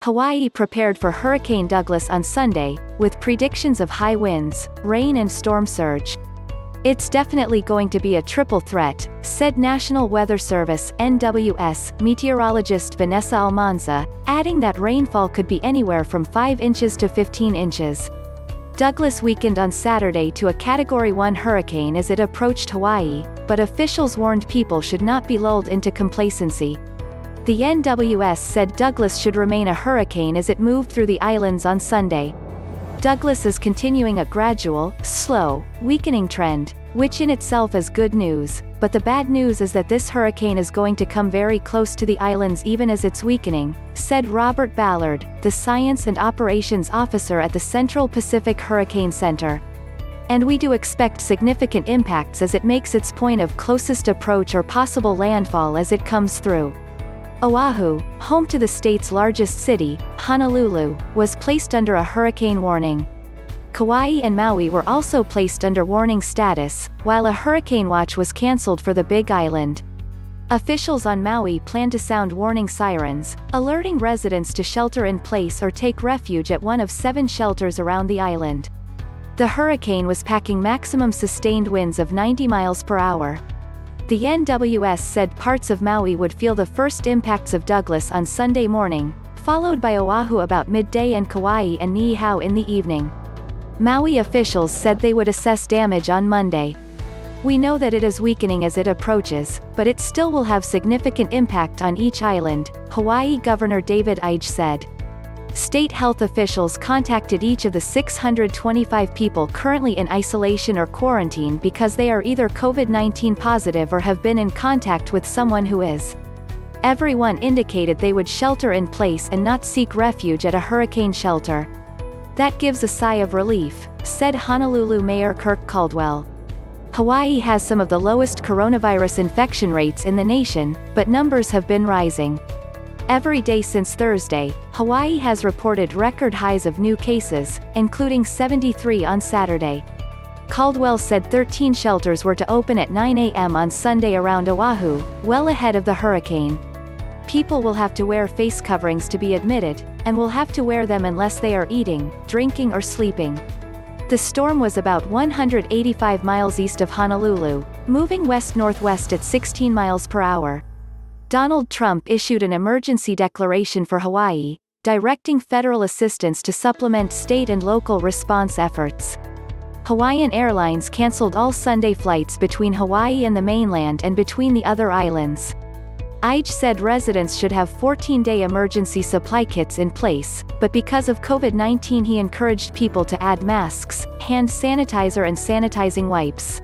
Hawaii prepared for Hurricane Douglas on Sunday, with predictions of high winds, rain and storm surge. "It's definitely going to be a triple threat," said National Weather Service (NWS) meteorologist Vanessa Almanza, adding that rainfall could be anywhere from 5 inches to 15 inches. Douglas weakened on Saturday to a Category 1 hurricane as it approached Hawaii, but officials warned people should not be lulled into complacency. The NWS said Douglas should remain a hurricane as it moved through the islands on Sunday. Douglas is continuing a gradual, slow, weakening trend, which in itself is good news, but the bad news is that this hurricane is going to come very close to the islands even as it's weakening, said Robert Ballard, the Science and Operations Officer at the Central Pacific Hurricane Center. "And we do expect significant impacts as it makes its point of closest approach or possible landfall as it comes through." Oahu, home to the state's largest city, Honolulu, was placed under a hurricane warning. Kauai and Maui were also placed under warning status, while a hurricane watch was cancelled for the Big Island. Officials on Maui plan to sound warning sirens, alerting residents to shelter in place or take refuge at one of 7 shelters around the island. The hurricane was packing maximum sustained winds of 90 miles per hour. The NWS said parts of Maui would feel the first impacts of Douglas on Sunday morning, followed by Oahu about midday and Kauai and Niihau in the evening. Maui officials said they would assess damage on Monday. "We know that it is weakening as it approaches, but it still will have significant impact on each island," Hawaii Governor David Ige said. State health officials contacted each of the 625 people currently in isolation or quarantine because they are either COVID-19 positive or have been in contact with someone who is. Everyone indicated they would shelter in place and not seek refuge at a hurricane shelter. "That gives a sigh of relief," said Honolulu Mayor Kirk Caldwell. Hawaii has some of the lowest coronavirus infection rates in the nation, but numbers have been rising. Every day since Thursday, Hawaii has reported record highs of new cases, including 73 on Saturday. Caldwell said 13 shelters were to open at 9 a.m. on Sunday around Oahu, well ahead of the hurricane. "People will have to wear face coverings to be admitted, and will have to wear them unless they are eating, drinking or sleeping." The storm was about 185 miles east of Honolulu, moving west-northwest at 16 miles per hour. Donald Trump issued an emergency declaration for Hawaii, directing federal assistance to supplement state and local response efforts. Hawaiian Airlines canceled all Sunday flights between Hawaii and the mainland and between the other islands. Ige said residents should have 14-day emergency supply kits in place, but because of COVID-19 he encouraged people to add masks, hand sanitizer and sanitizing wipes.